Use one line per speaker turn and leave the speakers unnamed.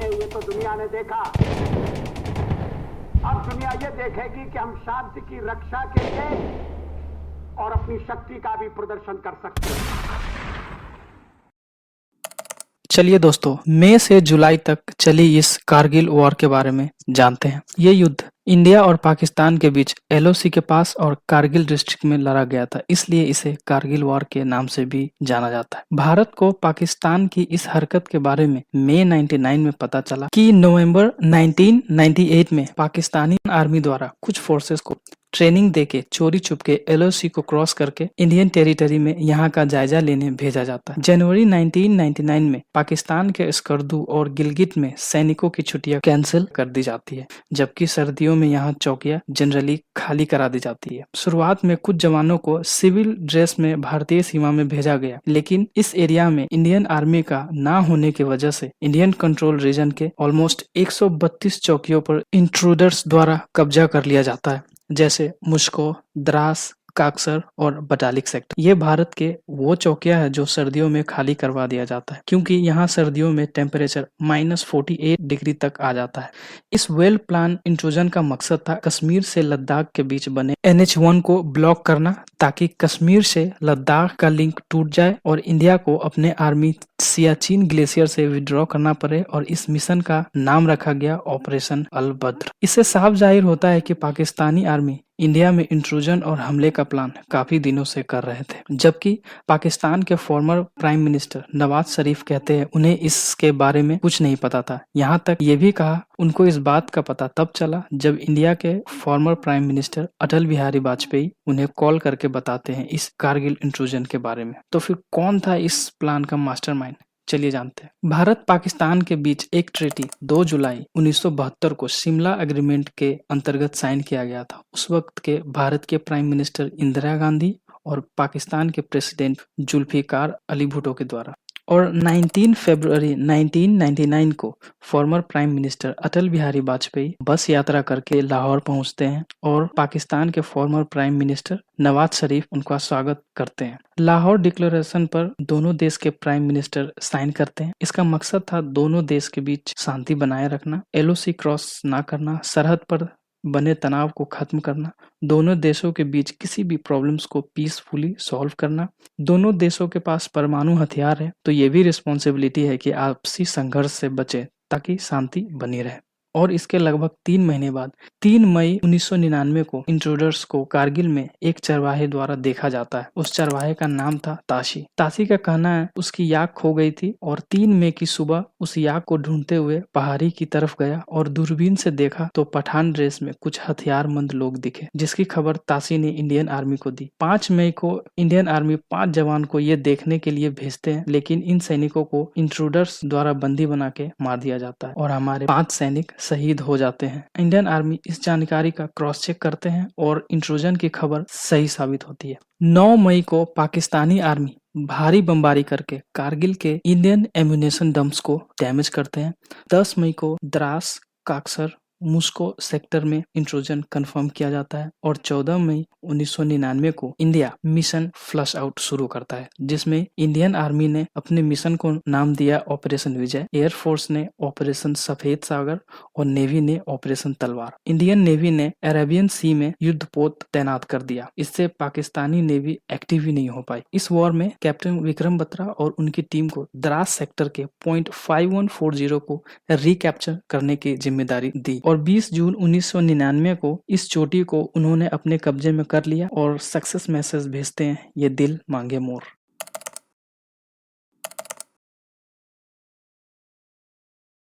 हैं ये तो दुनिया ने देखा। अब दुनिया ये देखेगी कि हम शांति की रक्षा के लिए और अपनी शक्ति का भी प्रदर्शन कर सकते हैं।
चलिए दोस्तों, मई से जुलाई तक चली इस कारगिल वॉर के बारे में जानते हैं। ये युद्ध इंडिया और पाकिस्तान के बीच एलओसी के पास और कारगिल डिस्ट्रिक्ट में लड़ा गया था, इसलिए इसे कारगिल वॉर के नाम से भी जाना जाता है। भारत को पाकिस्तान की इस हरकत के बारे में मई 99 में पता चला कि नवंबर 1998 में पाकिस्तानी आर्मी द्वारा कुछ फोर्सेस को ट्रेनिंग देके चोरी छुपके एलओसी को क्रॉस करके इंडियन टेरिटरी में यहाँ का जायजा लेने भेजा जाता है। जनवरी 1999 में पाकिस्तान के स्कर्दू और गिलगित में सैनिकों की छुट्टियां कैंसिल कर दी जाती है, जबकि सर्दियों में यहाँ चौकियां जनरली खाली करा दी जाती है। शुरुआत में कुछ जवानों को सिविल ड्रेस में भारतीय सीमा में भेजा गया, लेकिन इस एरिया में इंडियन आर्मी का ना होने की वजह से इंडियन कंट्रोल रीजन के ऑलमोस्ट 132 चौकियों पर इंट्रूडर्स द्वारा कब्जा कर लिया जाता है, जैसे मुश्को, द्रास, काक्सर और बटालिक सेक्टर। ये भारत के वो चौकियां है जो सर्दियों में खाली करवा दिया जाता है, क्योंकि यहाँ सर्दियों में टेम्परेचर -48 डिग्री तक आ जाता है। इस वेल प्लान इंट्रूजन का मकसद था कश्मीर से लद्दाख के बीच बने NH1 को ब्लॉक करना, ताकि कश्मीर से लद्दाख का लिंक टूट जाए और इंडिया को अपने आर्मी सियाचिन ग्लेशियर से विड्रॉ करना पड़े, और इस मिशन का नाम रखा गया ऑपरेशन अल-बद्र। इससे साफ जाहिर होता है कि पाकिस्तानी आर्मी इंडिया में इंट्रूजन और हमले का प्लान काफी दिनों से कर रहे थे, जबकि पाकिस्तान के former prime minister Nawaz Sharif कहते हैं उन्हें इसके बारे में कुछ नहीं पता था। यहाँ तक ये भी कहा उनको इस बात का पता तब चला जब इंडिया के former prime minister Atal Bihari Vajpayee उन्हें कॉल करके बताते हैं इस कारगिल इंट्रूजन के बारे में। तो फिर कौन था इस प्लान का मास्टरमाइंड, चलिए जानते हैं। भारत पाकिस्तान के बीच एक ट्रीटी 2 जुलाई 1972 को शिमला एग्रीमेंट के अंतर्गत साइन किया गया था। उस वक्त के भारत के प्राइम मिनिस्टर इंदिरा गांधी और पाकिस्तान के प्रेसिडेंट जुल्फिकार अली भुट्टो के द्वारा। और 19 फरवरी 1999 को former prime minister Atal Bihari Vajpayee बस यात्रा करके लाहौर पहुंचते हैं और पाकिस्तान के former prime minister Nawaz Sharif उनका स्वागत करते हैं। लाहौर डिक्लेरेशन पर दोनों देश के प्राइम मिनिस्टर साइन करते हैं। इसका मकसद था दोनों देश के बीच शांति बनाए रखना, एलओसी क्रॉस ना करना, सरहद पर बने तनाव को खत्म करना, दोनों देशों के बीच किसी भी प्रॉब्लम्स को पीसफुली सॉल्व करना। दोनों देशों के पास परमाणु हथियार है, तो ये भी रिस्पॉन्सिबिलिटी है कि आपसी संघर्ष से बचे ताकि शांति बनी रहे। और इसके लगभग 3 महीने बाद 3 मई 1999 को इंट्रूडर्स को कारगिल में एक चरवाहे द्वारा देखा जाता है। उस चरवाहे का नाम था ताशी। ताशी का कहना है उसकी याक खो गई थी और 3 मई की सुबह उस याक को ढूंढते हुए पहाड़ी की तरफ गया और दूरबीन से देखा तो पठान ड्रेस में कुछ हथियारबंद लोग दिखे, जिसकी खबर ताशी ने इंडियन आर्मी को दी। 5 मई को इंडियन आर्मी 5 जवान को ये देखने के लिए भेजते हैं, लेकिन इन सैनिकों को इंट्रूडर्स द्वारा बंदी बना के मार दिया जाता है और हमारे 5 सैनिक शहीद हो जाते हैं। इंडियन आर्मी इस जानकारी का क्रॉस चेक करते हैं और इंट्रूजन की खबर सही साबित होती है। 9 मई को पाकिस्तानी आर्मी भारी बमबारी करके कारगिल के इंडियन एम्यूनेशन डंप्स को डैमेज करते हैं। 10 मई को द्रास, काक्सर, मुस्को सेक्टर में इंट्रूजन कंफर्म किया जाता है और 14 मई 1999 को इंडिया मिशन फ्लश आउट शुरू करता है, जिसमें इंडियन आर्मी ने अपने मिशन को नाम दिया ऑपरेशन विजय, एयरफोर्स ने ऑपरेशन सफेद सागर और नेवी ने ऑपरेशन तलवार। इंडियन नेवी ने अरेबियन सी में युद्धपोत तैनात कर दिया। इससे पाकिस्तानी नेवी एक्टिव ही नहीं हो पाई। इस वॉर में कैप्टन विक्रम बत्रा और उनकी टीम को द्रास सेक्टर के पॉइंट 5140 को रिकैप्चर करने की जिम्मेदारी दी और 20 जून 1999 को इस चोटी को उन्होंने अपने कब्जे में कर लिया और सक्सेस मैसेज भेजते हैं, ये दिल मांगे मोर।